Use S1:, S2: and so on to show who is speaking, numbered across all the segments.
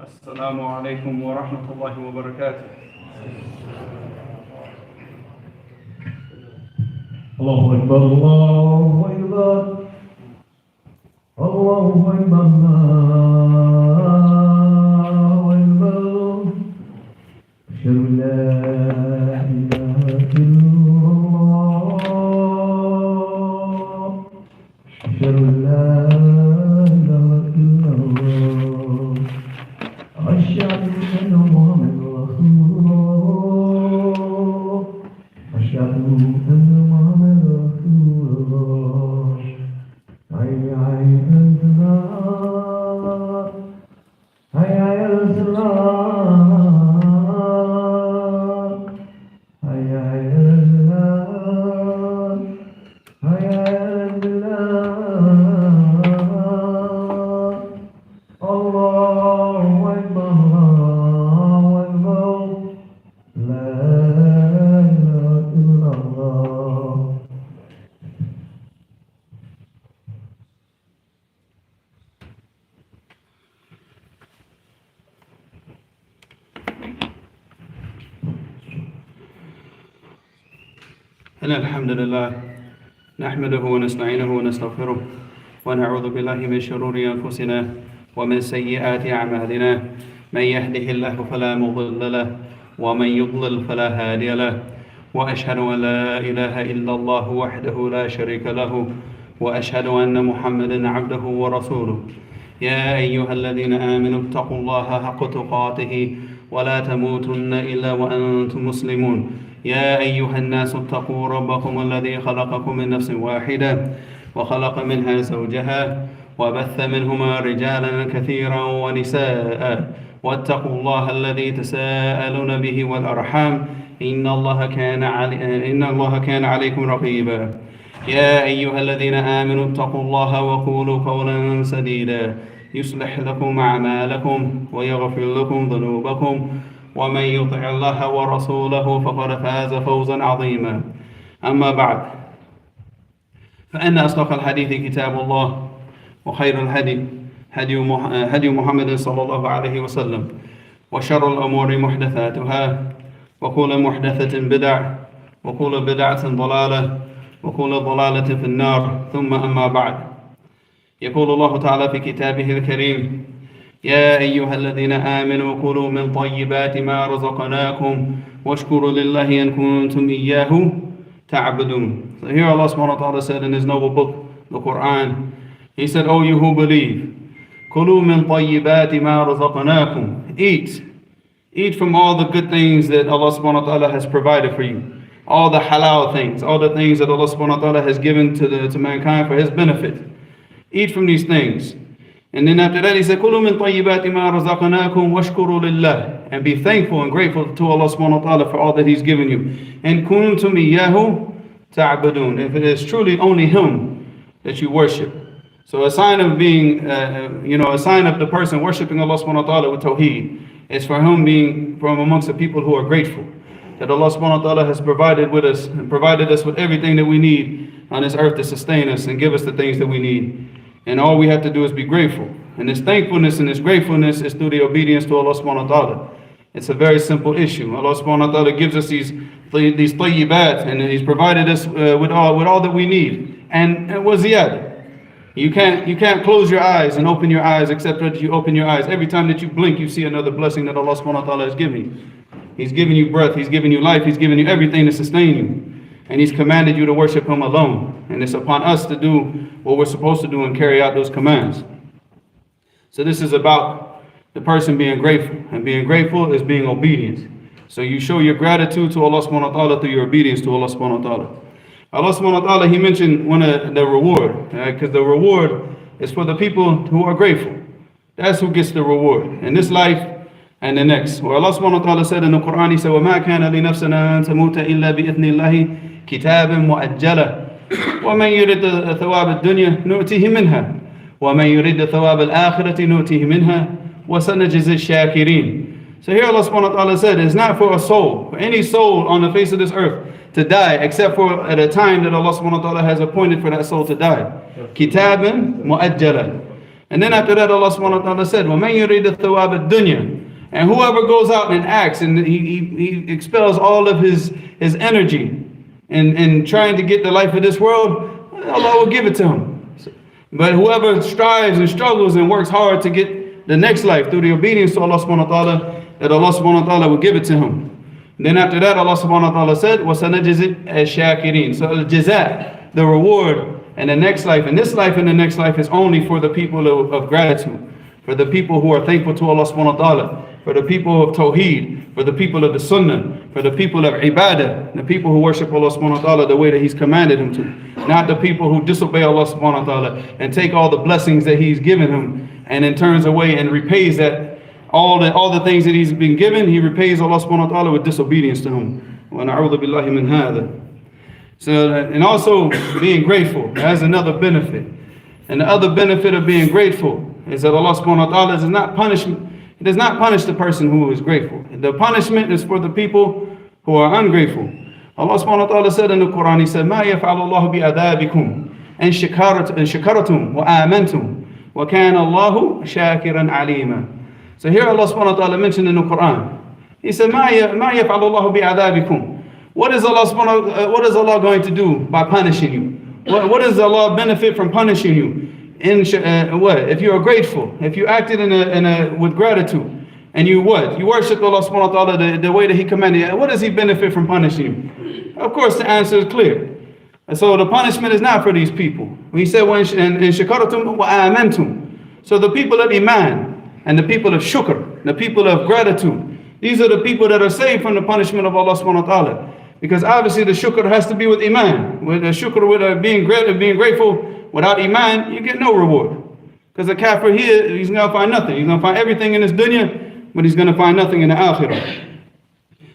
S1: السلام عليكم ورحمة الله وبركاته.
S2: الله أكبر الله أكبر الله أكبر الله أكبر أشهد أن لا إله إلا الله أشهد أن لا إله إلا الله أشهد أن محمدا رسول الله أشهد أن محمدا رسول الله حي على الصلاة حي على الصلاة حي على الصلاة حي على الصلاة الله أكبر الله أكبر لا إله إلا الله.
S1: إن الحمد لله نحمده ونستعينه ونستغفره ونعوذ بالله من شرور أنفسنا ومن سيئات أعمالنا. من يهده الله فلا مضل له ومن يضلل فلا هادي له، وأشهد أن لا إله إلا الله وحده لا شريك له، وأشهد أن محمدا عبده ورسوله. يا أيها الذين آمنوا اتقوا الله حق تقاته ولا تموتن إلا وأنتم مسلمون. يا أيها الناس اتقوا ربكم الذي خلقكم من نفس واحدة وخلق منها زوجها وبث منهما رجالا كثيرا ونساء، واتقوا الله الذي تساءلون به والأرحام إن الله كان عليكم رقيبا. يا أيها الذين آمنوا اتقوا الله وقولوا قولا سديدا يصلح لكم أعمالكم ويغفر لكم ذنوبكم، ومن يطع الله ورسوله فقد فاز فوزا عظيما. أما بعد، فإن أصدق الحديث كتاب الله، وخير الهدي هدي محمد صلى الله عليه وسلم، وشر الأمور محدثاتها، وكل محدثة بدع، وكل بدعة ضلالة، وكل ضلالة في النار. ثم أما بعد، يقول الله تعالى في كتابه الكريم: يا أيها الذين آمنوا كلوا من طيبات ما رزقناكم واشكروا لله إن كنتم إياه تعبدون. So here Allah subhanahu wa ta'ala said in His noble book, the Quran, He said, O you who believe, كلوا من طيبات ما رزقناكم. Eat from all the good things that Allah subhanahu wa ta'ala has provided for you. All the halal things, all the things that Allah subhanahu wa ta'ala has given to mankind for His benefit. Eat from these things. And then after that He said, كُلُوا مِن طَيِّبَاتِ مَا رَزَقْنَاكُمْ وَاشْكُرُوا لِلَّهِ. And be thankful and grateful to Allah subhanahu wa ta'ala for all that He's given you. And كُنْتُمْ إِيَّاهُ تَعْبُدُونَ. If it is truly only Him that you worship. So a sign of being, a sign of the person worshiping Allah subhanahu wa ta'ala with tawheed is for him being from amongst the people who are grateful. That Allah subhanahu wa ta'ala has provided us with everything that we need on this earth to sustain us and give us the things that we need. And all we have to do is be grateful. And this thankfulness and this gratefulness is through the obedience to Allah subhanahu wa ta'ala. It's a very simple issue. Allah subhanahu wa ta'ala gives us these tayyibat, and He's provided us with all that we need. And waziyad. You can't close your eyes and open your eyes except that you open your eyes. Every time that you blink, you see another blessing that Allah subhanahu wa ta'ala has given you. He's given you breath, He's given you life, He's given you everything to sustain you. And He's commanded you to worship Him alone. And it's upon us to do what we're supposed to do and carry out those commands. So this is about the person being grateful. And being grateful is being obedient. So you show your gratitude to Allah subhanahu wa ta'ala through your obedience to Allah subhanahu wa ta'ala. Allah subhanahu wa ta'ala, He mentioned one of the reward. Because the reward is for the people who are grateful. That's who gets the reward in this life and the next. Where Allah subhanahu wa ta'ala said in the Quran, He said, وَمَا كَانَ لِنَفْسِنَا أَن تَمُوتَ إِلَّا بِإِذْنِ اللَّهِ كِتَابًا مُؤَجَّلًا وَمَنْ يُرِدْ ثَوَابَ الدُّنْيَا نُؤْتِهِ مِنْهَا وَمَنْ يُرِدْ ثَوَابَ الْآخِرَةِ نُؤْتِهِ مِنْهَا وَسَنَجْزِي الشَّاكِرِينَ. So here Allah subhanahu wa ta'ala said, it's not for a soul, for any soul on the face of this earth to die, except for at a time that Allah subhanahu wa ta'ala has appointed for that soul to die. Kitaban mu'ajjala. And then after that Allah subhanahu wa ta'ala said, وَمَنْ يُرِيدَ ثَوَابَ الدُّنْيا. And whoever goes out and acts and he expels all of his energy in trying to get the life of this world, Allah will give it to him. But whoever strives and struggles and works hard to get the next life through the obedience to Allah subhanahu wa ta'ala, that Allah subhanahu wa ta'ala will give it to him. And then after that Allah subhanahu wa ta'ala said, وَسَنَجِزِ الشَّاكِرِينَ. So al-jazaa, the reward and the next life, and this life and the next life is only for the people of gratitude, for the people who are thankful to Allah subhanahu wa ta'ala, for the people of tawheed, for the people of the sunnah, for the people of ibadah, the people who worship Allah subhanahu wa ta'ala the way that He's commanded them to. Not the people who disobey Allah subhanahu wa ta'ala and take all the blessings that He's given them and then turns away and repays that all the things that He's been given, He repays Allah subhanahu wa ta'ala with disobedience to Him. وَنَعُوذُ بِاللَّهِ مِنْ هَذَا. So, and also being grateful has another benefit. And the other benefit of being grateful is that Allah subhanahu wa ta'ala does not punish the person who is grateful. The punishment is for the people who are ungrateful. Allah subhanahu wa ta'ala said in the Quran, He said, مَا يَفْعَلُ اللَّهُ بِعَذَابِكُمْ إِن شَكَرْتُمْ وَآمَنْتُمْ وَكَانَ اللَّهُ شَاكِرًا عَلِيمًا. So here Allah subhanahu wa ta'ala mentioned in the Quran, He said, مَا يَفْعَلُ اللَّهُ بِعَذَابِكُمْ. What is Allah going to do by punishing you? What does Allah benefit from punishing you? If you are grateful, if you acted with gratitude, and you worship Allah subhanahu wa ta'ala the way that He commanded, what does He benefit from punishing you? Of course the answer is clear. And so the punishment is not for these people. He said, in shakaratum wa amantum. So the people of iman and the people of shukr, the people of gratitude, these are the people that are saved from the punishment of Allah subhanahu wa ta'ala. Because obviously the shukr has to be with iman. With the shukr, with being grateful, without iman, you get no reward. Because the kafir here, he's going to find nothing. He's going to find everything in this dunya, but he's going to find nothing in the akhirah.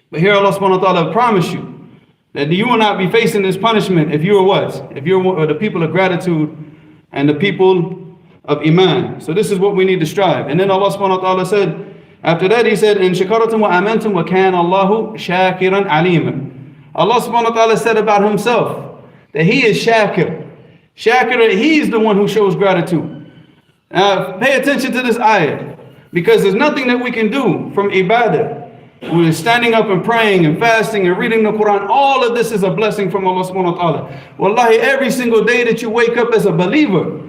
S1: But here Allah subhanahu wa ta'ala promised you that you will not be facing this punishment if you are what? If you're the people of gratitude and the people of iman. So this is what we need to strive. And then Allah subhanahu wa ta'ala said, after that He said, in shakaratum wa amantum wa kana Allahu shakiran alima. Allah subhanahu wa ta'ala said about Himself that He is shakir. Shakir, He's the one who shows gratitude. Now pay attention to this ayah, because there's nothing that we can do from ibadah. We're standing up and praying and fasting and reading the Quran. All of this is a blessing from Allah subhanahu wa ta'ala. Wallahi, every single day that you wake up as a believer,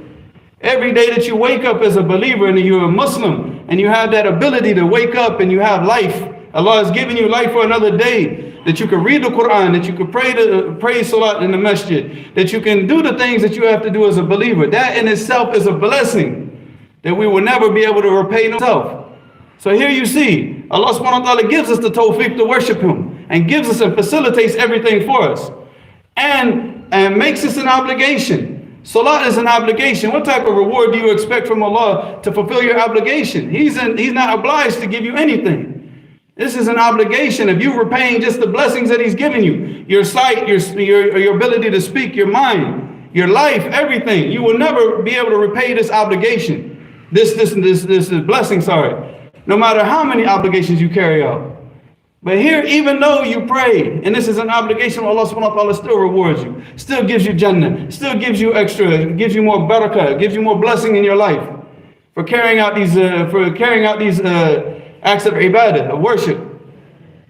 S1: Every day that you wake up as a believer and you're a Muslim and you have that ability to wake up and you have life, Allah has given you life for another day, that you can read the Quran, that you can pray salat in the masjid, that you can do the things that you have to do as a believer. That in itself is a blessing that we will never be able to repay ourselves. So here you see, Allah subhanahu wa ta'ala gives us the tawfiq to worship Him and gives us and facilitates everything for us and makes us an obligation. Salat is an obligation. What type of reward do you expect from Allah to fulfill your obligation? He's not obliged to give you anything. This is an obligation. If you're repaying just the blessings that He's given you, your sight, your ability to speak, your mind, your life, everything, you will never be able to repay this obligation. This blessing, no matter how many obligations you carry out. But here, even though you pray, and this is an obligation, Allah subhanahu wa ta'ala still rewards you, still gives you Jannah, still gives you extra, gives you more barakah, gives you more blessing in your life for carrying out these acts of ibadah, of worship.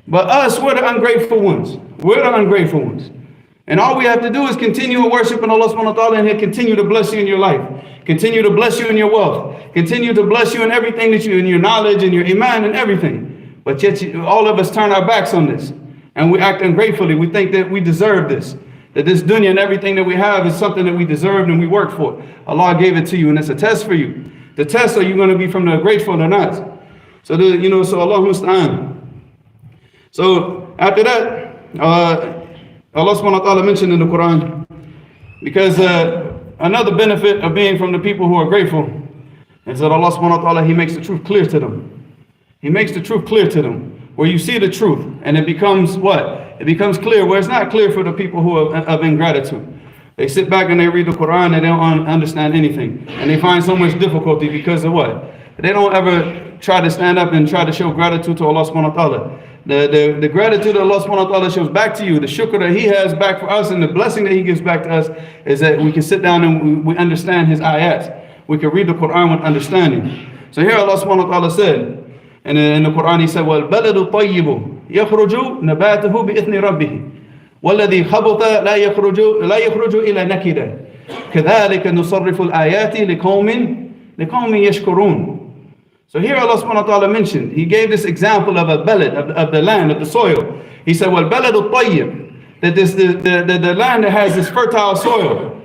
S1: But us, we're the ungrateful ones. We're the ungrateful ones. And all we have to do is continue worshiping Allah subhanahu wa ta'ala, and He'll continue to bless you in your life. Continue to bless you in your wealth. Continue to bless you in everything that you, in your knowledge and your iman and everything. But yet all of us turn our backs on this. And we act ungratefully. We think that we deserve this. That this dunya and everything that we have is something that we deserved and we worked for. Allah gave it to you, and it's a test for you. The test, are you going to be from the grateful or not? So so Allah musta'an. So after that, Allah subhanahu wa ta'ala mentioned in the Quran, because another benefit of being from the people who are grateful is that Allah subhanahu wa ta'ala, He makes the truth clear to them. He makes the truth clear to them, where you see the truth and it becomes what? It becomes clear where it's not clear for the people who are of ingratitude. They sit back and they read the Quran and they don't understand anything. And they find so much difficulty because of what? They don't ever try to stand up and try to show gratitude to Allah subhanahu wa ta'ala. The gratitude that Allah subhanahu wa ta'ala shows back to you, the shukr that He has back for us, and the blessing that He gives back to us, is that we can sit down and we understand His ayat. We can read the Quran with understanding. So here Allah subhanahu wa ta'ala said, and in the Quran He said, وَالْبَلَدُ الطَّيِّبُ يَخْرُجُ نَبَاتُهُ بِإِذْنِ رَبِّهِ وَالَّذِي خَبُثَ لَا يَخْرُجُ إِلَى نَكِدًا كَذَلِكَ نُصَرِّفُ الْآيَاتِ لِقَوْمٍ يَشْكُرُونَ. So here Allah subhanahu wa ta'ala mentioned, He gave this example of a balad, of the land, of the soil. He said, well, baladu tayyib, that the land that has this fertile soil,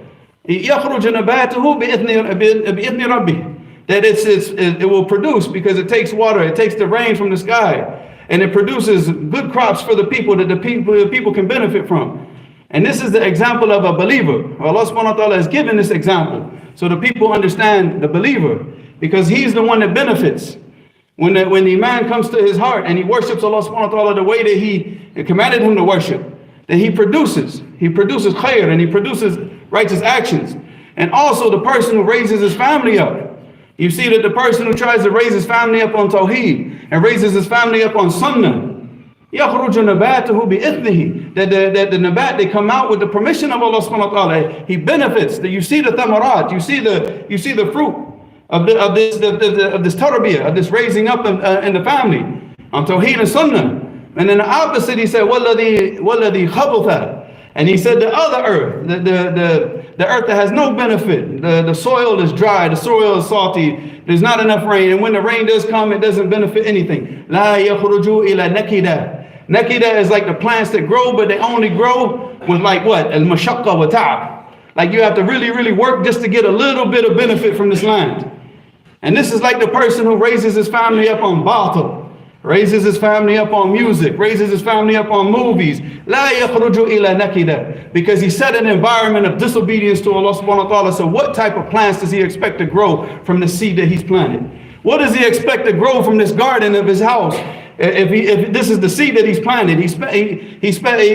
S1: يَخْرُجُ نَبَاتُهُ بِإِذْنِ رَبِّهِ, that it will produce, because it takes water, it takes the rain from the sky, and it produces good crops for the people that the people can benefit from. And this is the example of a believer. Allah subhanahu wa ta'ala has given this example so the people understand the believer, because he's the one that benefits. When the iman comes to his heart and he worships Allah subhanahu wa ta'ala the way that He commanded him to worship, that he produces khair, and he produces righteous actions. And also the person who raises his family up. You see that the person who tries to raise his family up on tawheed and raises his family up on sunnah, يَخْرُجُ نَبَاتُهُ بِإِذْنِهِ, that the nabat, they come out with the permission of Allah subhanahu wa ta'ala. He benefits. That you see the thamarat, you see the fruit of this tarbiyah, of this raising up in the family on tawheed and sunnah. And then the opposite, He said, وَالَّذِي خَبُثَ, and He said the other earth, the earth that has no benefit, the soil is dry, the soil is salty, there's not enough rain, and when the rain does come, it doesn't benefit anything. لَا يَخْرُجُ إِلَى نَكِدًا. Nakida is like the plants that grow, but they only grow with like what? Al-mashaqqa wa ta'ab. Like you have to really, really work just to get a little bit of benefit from this land. And this is like the person who raises his family up on batil, raises his family up on music, raises his family up on movies. La yakhruju ila nakida, because he set an environment of disobedience to Allah subhanahu wa ta'ala. So what type of plants does he expect to grow from the seed that he's planted? What does he expect to grow from this garden of his house? If this is the seed that he's planted, he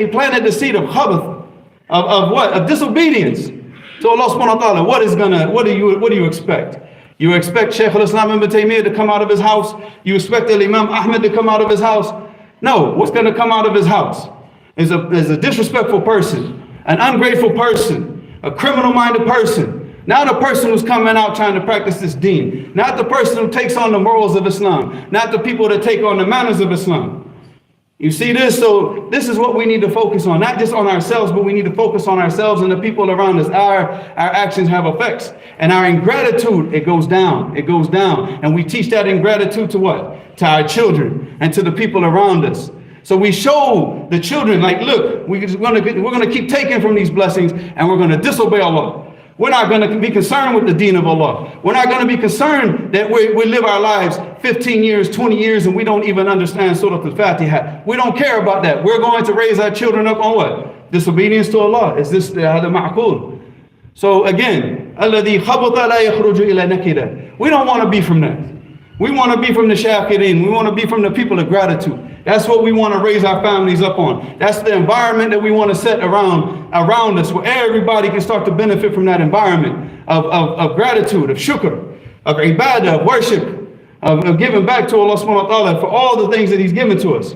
S1: planted the seed of khabath, of what? Of disobedience to Allah subhanahu wa ta'ala. What do you expect? You expect Shaykh al-Islam ibn Taymiyyah to come out of his house? You expect Imam Ahmed to come out of his house? No, what's going to come out of his house is a disrespectful person, an ungrateful person, a criminal-minded person. Not a person who's coming out trying to practice this deen. Not the person who takes on the morals of Islam. Not the people that take on the manners of Islam. You see this? So this is what we need to focus on, not just on ourselves, but we need to focus on ourselves and the people around us. Our actions have effects. And our ingratitude, it goes down. It goes down. And we teach that ingratitude to what? To our children and to the people around us. So we show the children, like, look, we're going to keep taking from these blessings and we're going to disobey Allah. We're not going to be concerned with the deen of Allah. We're not going to be concerned that we live our lives 15 years, 20 years, and we don't even understand Surah Al-Fatiha. We don't care about that. We're going to raise our children up on what? Disobedience to Allah. Is this the ma'qul? So again, الَّذِي خَبَطَ لَا يَخْرُجُ إِلَى نَكِدًا. We don't want to be from that. We want to be from the shakirin. We want to be from the people of gratitude. That's what we want to raise our families up on. That's the environment that we want to set around us, where everybody can start to benefit from that environment of gratitude, of shukr, of ibadah, of worship, of giving back to Allah subhanahu wa ta'ala for all the things that He's given to us.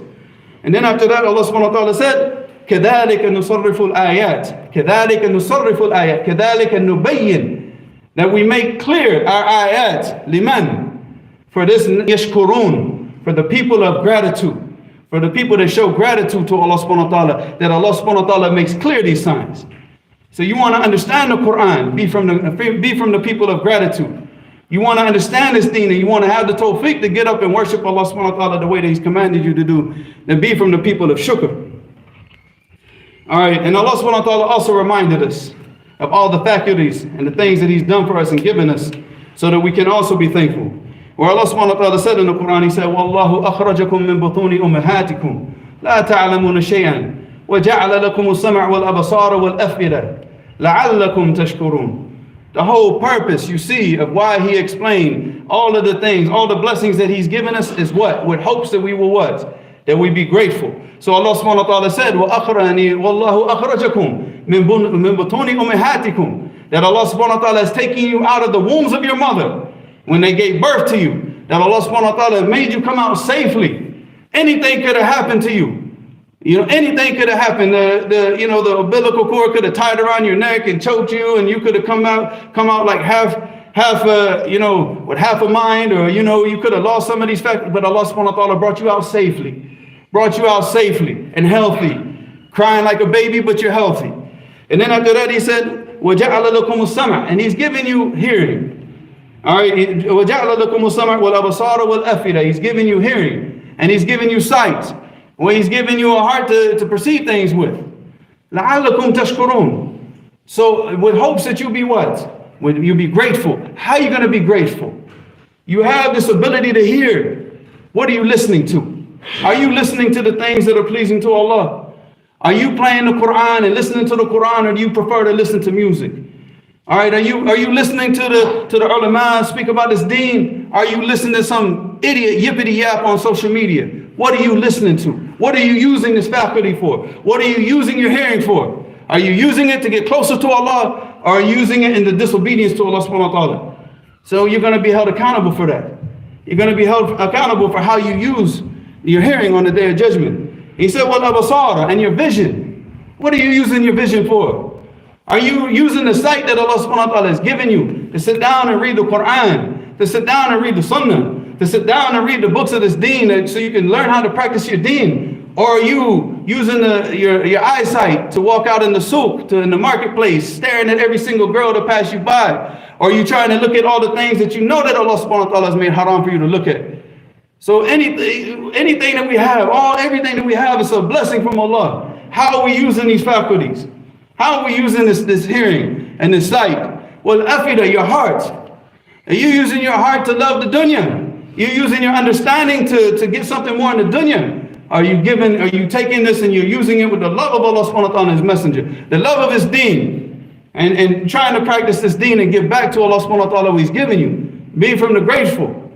S1: And then after that, Allah subhanahu wa ta'ala said, كَذَلِكَ نُصَرِّفُ الْآيَاتِ كَذَلِكَ نُصَرِّفُ الْآيَاتِ كَذَلِكَ نُبَيِّن. That we make clear our ayat, liman, for this yashkurun, for the people of gratitude, for the people that show gratitude to Allah subhanahu wa ta'ala, that Allah subhanahu wa ta'ala makes clear these signs. So you want to understand the Quran, be from the people of gratitude. You want to understand this thing, and you want to have the tawfiq to get up and worship Allah subhanahu wa ta'ala the way that He's commanded you to do, then be from the people of shukr. Alright, and Allah subhanahu wa ta'ala also reminded us of all the faculties and the things that He's done for us and given us, so that we can also be thankful. Where Allah subhanahu wa ta'ala said in the Quran, He said, وَاللَّهُ أَخْرَجَكُم مِّن بُطُونِ أُمَّهَاتِكُمْ لَا تَعْلَمُونَ شَيْئًا وَجَعَلَ لَكُمُ السَّمْعَ وَالْأَبْصَارَ وَالْأَفْئِدَةَ لَعَلَّكُمْ تَشْكُرُونَ. The whole purpose, you see, of why He explained all of the things, all the blessings that He's given us is what? With hopes that we will what? That we be grateful. So Allah subhanahu wa ta'ala said, وَاللَّهُ أَخْرَجَكُم مِّن بُطُونِ أُمَّهَاتِكُمْ. That Allah subhanahu wa ta'ala is taking you out of the wombs of your mother when they gave birth to you. That Allah subhanahu wa ta'ala made you come out safely. Anything could have happened to you. Anything could have happened. The umbilical cord could have tied around your neck and choked you, and you could have come out like half with half a mind, or you could have lost some of these factors. But Allah subhanahu wa ta'ala brought you out safely and healthy, crying like a baby, but you're healthy. And then after that He said, وَجَعَلَ لَكُمُ السَّمْعَ, and He's giving you hearing. All right, وَجَعَلَ لَكُمُ السَّمْعَ وَالْأَبْصَارَ وَالْأَفْئِدَةَ. He's giving you hearing, and He's giving you sight. Well, He's giving you a heart to perceive things with. لَعَلَّكُمْ تَشْكُرُونَ. So with hopes that you be what? You be grateful. How are you going to be grateful? You have this ability to hear. What are you listening to? Are you listening to the things that are pleasing to Allah? Are you playing the Quran and listening to the Quran, or do you prefer to listen to music? All right, are you listening to the ulama speak about this deen? Are you listening to some idiot yippity yap on social media? What are you listening to? What are you using this faculty for? What are you using your hearing for? Are you using it to get closer to Allah, or are you using it in the disobedience to Allah subhanahu wa ta'ala? So you're going to be held accountable for that. You're going to be held accountable for how you use your hearing on the day of judgment. He said, "Wal abasara," and your vision. What are you using your vision for? Are you using the sight that Allah subhanahu wa ta'ala has given you to sit down and read the Quran, to sit down and read the Sunnah, to sit down and read the books of this deen so you can learn how to practice your deen? Or are you using your eyesight to walk out in the souk, in the marketplace, staring at every single girl that pass you by? Or are you trying to look at all the things that you know that Allah subhanahu wa ta'ala has made haram for you to look at? So anything that we have, everything that we have is a blessing from Allah. How are we using these faculties? How are we using this hearing and this sight? Well, afida, your heart. Are you using your heart to love the dunya? You're using your understanding to get something more in the dunya? Are you taking this and you're using it with the love of Allah subhanahu wa ta'ala and His messenger, the love of His deen, and trying to practice this deen and give back to Allah subhanahu wa ta'ala what He's given you? Be from the grateful.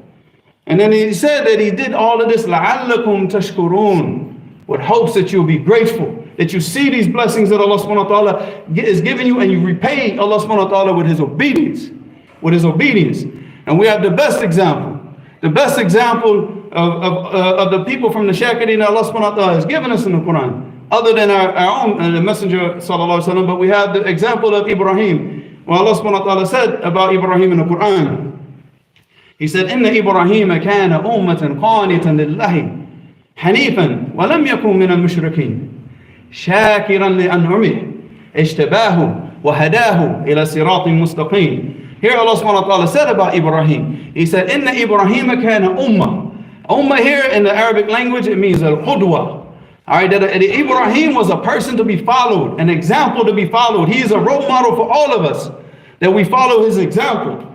S1: And then He said that He did all of this لَعَلَّكُمْ تَشْكُرُونَ, with hopes that you'll be grateful, that you see these blessings that Allah subhanahu wa ta'ala is giving you, and you repay Allah subhanahu wa ta'ala with His obedience. And we have the best example of the people from the shakirin that Allah subhanahu wa ta'ala has given us in the Quran, other than our own, the Messenger sallallahu alaihi wasallam. But we have the example of Ibrahim. Well, Allah subhanahu wa ta'ala said about Ibrahim in the Quran, He said, "Inna Ibrahim kana ummatan qanitan lillahi حنيفا ولم يكن من المشركين شاكرا لأنعمه اجتباه وهداه إلى صراط مستقيم. Here Allah subhanahu wa ta'ala said about Ibrahim. He said, Inna Ibrahim kana ummah. Ummah here in the Arabic language, it means al-Khutbah. Alright, that Ibrahim was a person to be followed, an example to be followed. He is a role model for all of us, that we follow his example.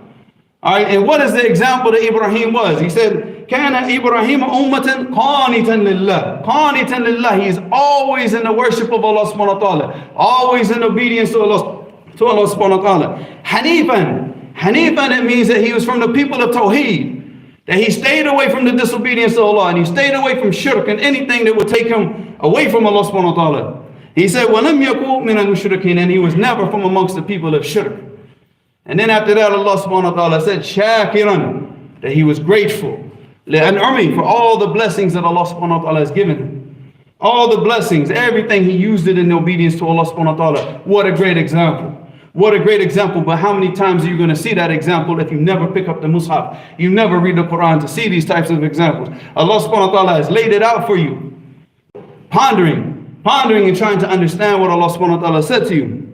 S1: Alright, and what is the example that Ibrahim was? He said, Kana Ibrahim ummatan qanitan lillah. Qanitan lillah. He is always in the worship of Allah subhanahu wa ta'ala, always in obedience to Allah subhanahu wa ta'ala. Hanifan. Hanifan, it means that he was from the people of Tawheed, that he stayed away from the disobedience of Allah, and he stayed away from shirk and anything that would take him away from Allah subhanahu wa ta'ala. He said, وَلَمْ يَكُوا مِنَ الْمُشْرِكِينَ, and he was never from amongst the people of shirk. And then after that, Allah subhanahu wa ta'ala said, shakiran, that he was grateful, لِأَنْعُمِهِ, for all the blessings that Allah subhanahu wa ta'ala has given him. All the blessings, everything, he used it in obedience to Allah subhanahu wa ta'ala. What a great example. What a great example. But how many times are you going to see that example if you never pick up the Mus'haf? You never read the Quran to see these types of examples. Allah subhanahu wa ta'ala has laid it out for you. Pondering and trying to understand what Allah subhanahu wa ta'ala said to you.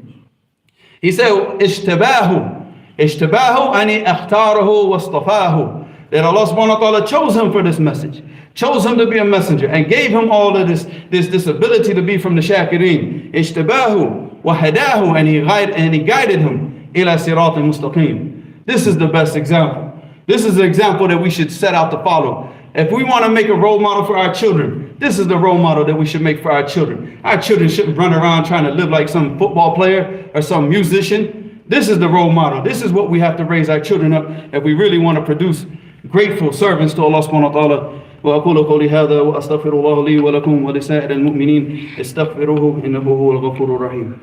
S1: He said, Ishtabahu ani akhtarahu wastafahu. That Allah subhanahu wa ta'ala chose him for this message. Chose him to be a messenger and gave him all of this ability to be from the shakirin. Ishtabahu. وَهَدَاهُ, and he guided him إِلَى صِرَاطٍ مُسْتَقِيمٍ. This is the best example. This is the example that we should set out to follow. If we want to make a role model for our children, this is the role model that we should make for our children. Our children shouldn't run around trying to live like some football player or some musician. This is the role model. This is what we have to raise our children up if we really want to produce grateful servants to Allah subhanahu wa ta'ala. وأقول قولي هذا وأستغفر الله لي ولكم ولسائر المؤمنين استغفروه إنه هو الغفور الرحيم.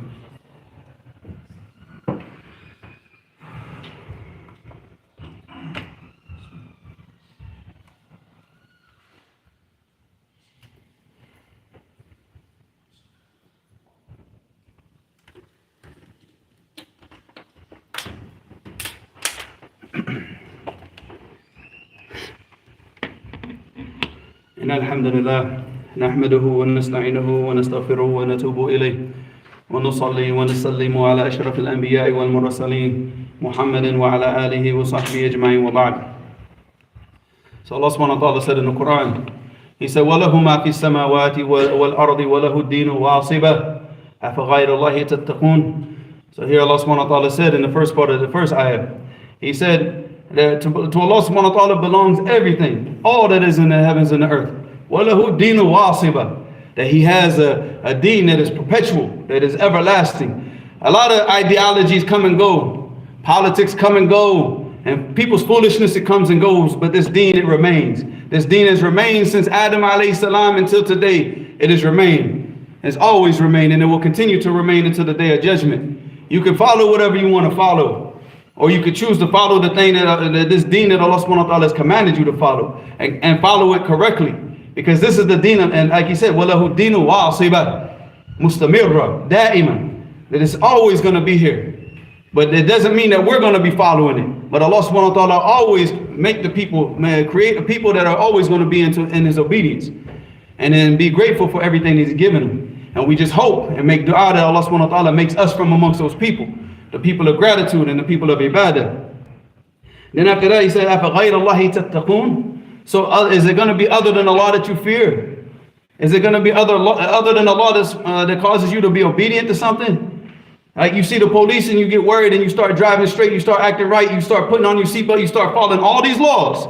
S1: إن الحمد لله نحمده ونستعينه ونستغفره ونتوب إليه ونصلي ونسلم على أشرف الأنبياء والمرسلين محمد وعلى آله وصحبه أجمعين وبعد. So Allah subhanahu wa ta'ala said in the Quran, He said, وَلَهُ مَا فِي السَّمَاوَاتِ وَالْأَرْضِ وَلَهُ الدِّينُ وَاصِبَةٌ أَفَغَيْرَ اللَّهِ تَتَّقُونَ. So here Allah subhanahu wa ta'ala said in the first part of the first ayah, He said, that to Allah subhanahu wa ta'ala belongs everything, all that is in the heavens and the earth. وَلَهُ الدِّينُ وَاصِبَةٌ, that He has a deen that is perpetual, that is everlasting. A lot of ideologies come and go, politics come and go, and people's foolishness, it comes and goes, but this deen, it remains. This deen has remained since Adam alayhi salam until today. It has remained. It's always remained, and it will continue to remain until the day of judgment. You can follow whatever you want to follow, or you could choose to follow the thing that this deen that Allah subhanahu wa ta'ala has commanded you to follow, and follow it correctly. Because this is the deen, and like He said, وَلَهُ الدِّينُ وَاصِبَةٌ مُسْتَمِرًّا دَائِمًا, that it's always going to be here. But it doesn't mean that we're going to be following it. But Allah subhanahu wa ta'ala always make the people, create the people that are always going to be in His obedience. And then be grateful for everything He's given them. And we just hope and make dua that Allah subhanahu wa ta'ala makes us from amongst those people. The people of gratitude and the people of ibadah. Then after that He said, أَفَغَيْرَ اللَّهِ تَتَّقُونَ. So is it going to be other than Allah that you fear? Is it going to be other than Allah that causes you to be obedient to something? Like you see the police and you get worried and you start driving straight, you start acting right, you start putting on your seatbelt, you start following all these laws,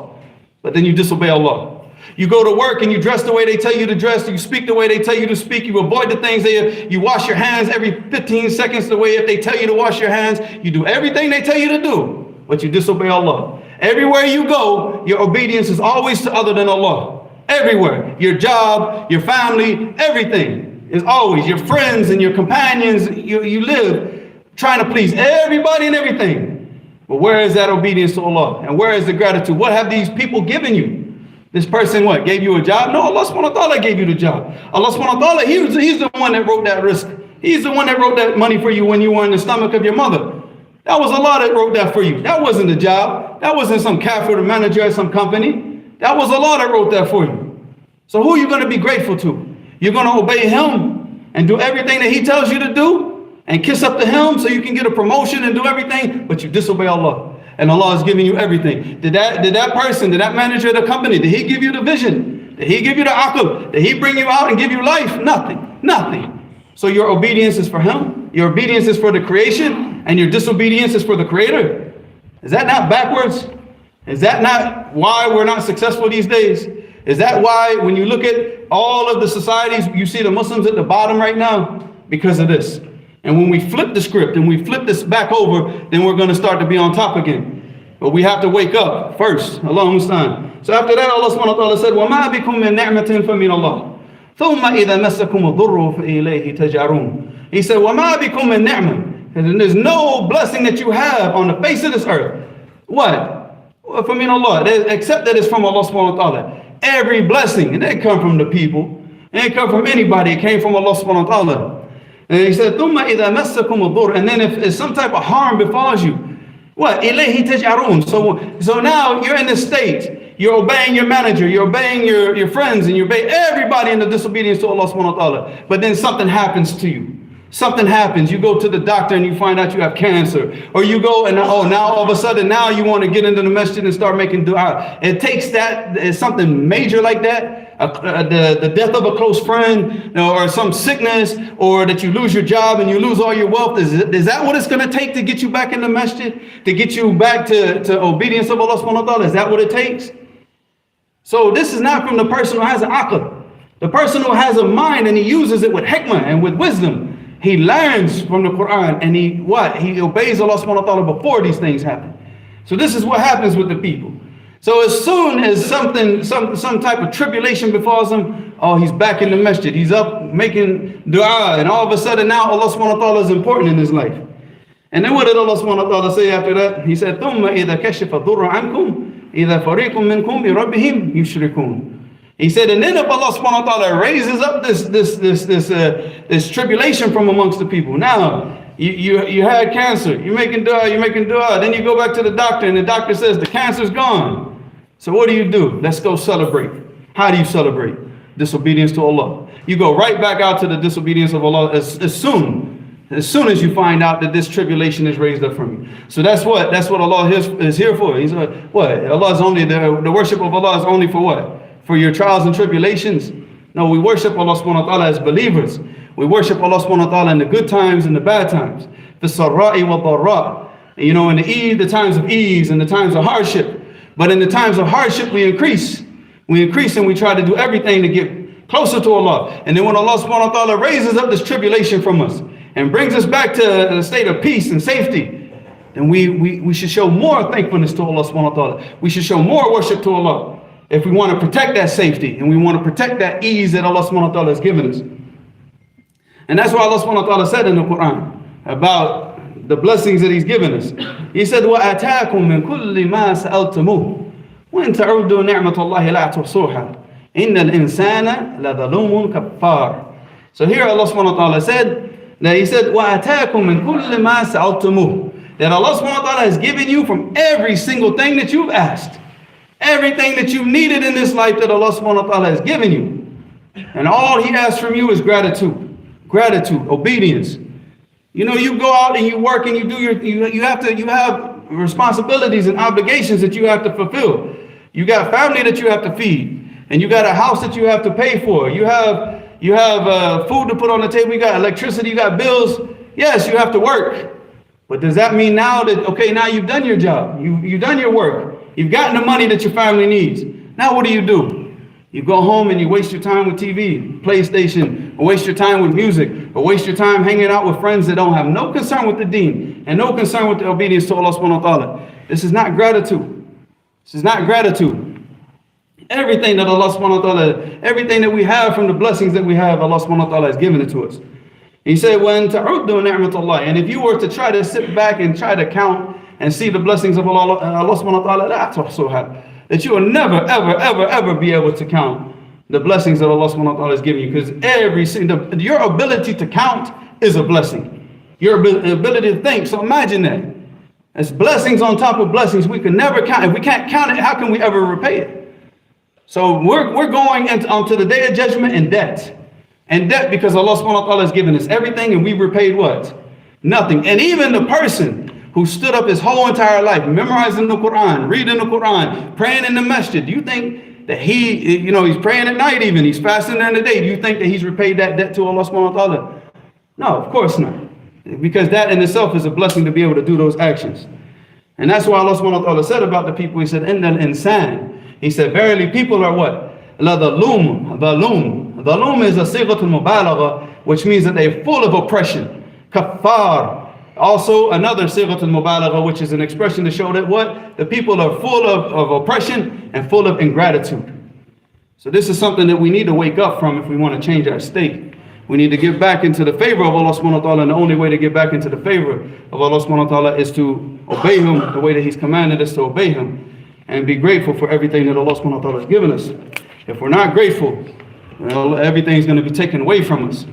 S1: but then you disobey Allah. You go to work and you dress the way they tell you to dress, you speak the way they tell you to speak, you avoid the things you wash your hands every 15 seconds the way if they tell you to wash your hands, you do everything they tell you to do, but you disobey Allah. Everywhere you go, your obedience is always to other than Allah. Everywhere, your job, your family, everything. Is always your friends and your companions. You live trying to please everybody and everything. But where is that obedience to Allah? And where is the gratitude? What have these people given you? This person what? Gave you a job? No, Allah subhanahu wa ta'ala gave you the job. Allah subhanahu wa ta'ala, He's the one that wrote that risk. He's the one that wrote that money for you when you were in the stomach of your mother. That was Allah that wrote that for you. That wasn't a job. That wasn't some kafir manager at some company. That was Allah that wrote that for you. So who are you going to be grateful to? You're going to obey him and do everything that he tells you to do and kiss up to him so you can get a promotion and do everything, but you disobey Allah. And Allah is giving you everything. Did that person, did that manager of the company, did he give you the vision? Did he give you the aql? Did he bring you out and give you life? Nothing. Nothing. So your obedience is for him. Your obedience is for the creation, and your disobedience is for the creator. Is that not backwards? Is that not why we're not successful these days? Is that why when you look at all of the societies, you see the Muslims at the bottom right now? Because of this. And when we flip the script and we flip this back over, then we're going to start to be on top again. But we have to wake up first. Allahumma stan. So after that, Allah subhanahu wa ta'ala said, وَمَا بِكُم مِّن نِعْمَةٍ فَمِنَ اللَّهِ ثُمَّ إِذَا مَسَّكُمُ الضُّرُّ فَإِلَيْهِ تَجْأَرُونَ. He said, وَمَا بِكُم مِّن نِعْمَةٍ. And there's no blessing that you have on the face of this earth. What? فَمِنَ اللَّهِ. Except that it's from Allah subhanahu wa ta'ala. Every blessing, it didn't come from the people. It didn't come from anybody. It came from Allah subhanahu wa ta'ala. And he said, ثُمَّ إِذَا مَسَّكُمُ الضُّرُّ. And then if some type of harm befalls you, what? إِلَيْهِ تَجْأَرُونَ. So now you're in this state. You're obeying your manager. You're obeying your friends. And you obey everybody in the disobedience to Allah subhanahu wa ta'ala. But then something happens to you. Something happens. You go to the doctor and you find out you have cancer. Or you go and now all of a sudden now you want to get into the masjid and start making dua. It takes something major like that. The death of a close friend, or some sickness, or that you lose your job and you lose all your wealth. Is that what it's going to take to get you back in the masjid? To get you back to obedience of Allah subhanahu wa ta'ala? Is that what it takes? So this is not from the person who has an aql. The person who has a mind and he uses it with hikmah and with wisdom. He learns from the Quran and he obeys Allah subhanahu wa ta'ala before these things happen. So this is what happens with the people. So as soon as some type of tribulation befalls him, oh, he's back in the masjid. He's up making dua, and all of a sudden now Allah subhanahu wa ta'ala is important in his life. And then what did Allah subhanahu wa ta'ala say after that? He said, ثُمَّ إِذَا كَشِفَ الضُّرَّ عَنْكُمْ إِذَا فَرِيقٌ مِّنْكُمْ بِرَبِّهِمْ يُشْرِكُونَ. He said, and then if Allah subhanahu wa ta'ala raises up this tribulation from amongst the people. Now, you had cancer, you're making dua, then you go back to the doctor and the doctor says the cancer's gone. So what do? Let's go celebrate. How do you celebrate? Disobedience to Allah. You go right back out to the disobedience of Allah as soon as you find out that this tribulation is raised up from you. So that's what Allah is here for. He's what? Allah is only the worship of Allah is only for what? For your trials and tribulations. No, we worship Allah subhanahu wa ta'ala as believers. We worship Allah subhanahu wa ta'ala in the good times and the bad times. The sarra'i wa dharra. In the times of ease and the times of hardship. But in the times of hardship, we increase. We increase and we try to do everything to get closer to Allah. And then when Allah subhanahu wa ta'ala raises up this tribulation from us and brings us back to a state of peace and safety, then we should show more thankfulness to Allah subhanahu wa ta'ala. We should show more worship to Allah if we want to protect that safety and we want to protect that ease that Allah subhanahu wa ta'ala has given us. And that's why Allah subhanahu wa ta'ala said in the Quran about the blessings that he's given us. He said, وَأَتَاكُم مِّن كُلِّ مَا سَأَلْتُمُوهُ وَإِن تَعُدُّوا نِعْمَةَ اللَّهِ لَا تُحْصُوهَا إِنَّ الْإِنسَانَ لَظَلُومٌ كَفَّارٌ. So here Allah subhanahu wa ta'ala said, وَأَتَاكُم مِّن كُلِّ مَا سَأَلْتُمُوهُ. That Allah subhanahu wa ta'ala has given you from every single thing that you've asked. Everything that you've needed in this life that Allah subhanahu wa ta'ala has given you. And all he asks from you is gratitude. Gratitude, obedience. You go out and you work and you have responsibilities and obligations that you have to fulfill. You got family that you have to feed, and you got a house that you have to pay for. You have food to put on the table. You got electricity. You got bills. Yes, you have to work. But does that mean now now you've done your job? You've done your work. You've gotten the money that your family needs. Now what do? You go home and you waste your time with TV, PlayStation, or waste your time with music, or waste your time hanging out with friends that don't have no concern with the deen and no concern with the obedience to Allah subhanahu wa ta'ala. This is not gratitude. This is not gratitude. Everything that Allah subhanahu wa ta'ala, everything that we have from the blessings that we have, Allah subhanahu wa ta'ala has given it to us. He said, وَإِن تَعُدُّوا نِعْمَةَ اللَّهِ. And if you were to try to sit back and try to count and see the blessings of Allah subhanahu wa ta'ala, لَا تُحْصُوهَا. That you will never, ever, ever, ever be able to count the blessings that Allah subhanahu wa ta'ala has given you. Because your ability to count is a blessing. Your ability to think. So imagine that. It's blessings on top of blessings we can never count. If we can't count it, how can we ever repay it? So we're going onto the day of judgment in debt. In debt because Allah subhanahu wa ta'ala has given us everything and we repaid what? Nothing. And even the person who stood up his whole entire life, memorizing the Quran, reading the Quran, praying in the masjid, do you think that he's praying at night even, he's fasting during the day, do you think that he's repaid that debt to Allah subhanahu wa ta'ala? No, of course not. Because that in itself is a blessing to be able to do those actions. And that's why Allah subhanahu wa ta'ala said about the people, he said, Innal insan. He said, verily people are what? La dhalum. Dhalum is a sighatul mubalagha, which means that they're full of oppression. Kafar. Also another sighatul mubalagha, which is an expression to show that what? The people are full of oppression and full of ingratitude. So this is something that we need to wake up from if we want to change our state. We need to get back into the favor of Allah subhanahu wa ta'ala, and the only way to get back into the favor of Allah subhanahu wa ta'ala is to obey Him the way that He's commanded us to obey Him, and be grateful for everything that Allah subhanahu wa ta'ala has given us. If we're not grateful, everything's going to be taken away from us.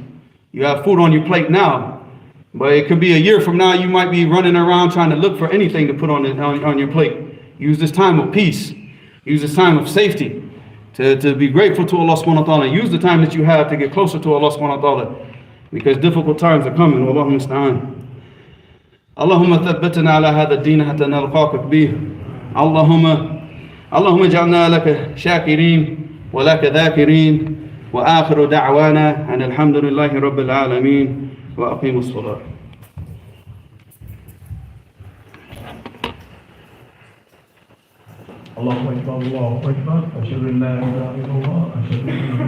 S1: You have food on your plate now, but it could be a year from now you might be running around trying to look for anything to put on your plate. Use this time of peace. Use this time of safety to be grateful to Allah subhanahu wa ta'ala. Use the time that you have to get closer to Allah subhanahu wa ta'ala, because difficult times are coming. Wallahu musta'an. اللهم ثبتنا على هذا الدين حتى نلقاك به. اللهم اجعلنا لك شاكرين ولك ذاكرين. وآخر دعوانا أن الحمد لله رب العالمين وأقيموا الصلاة.
S2: الله أكبر الله أكبر أشهد أن لا إله إلا الله أشهد أن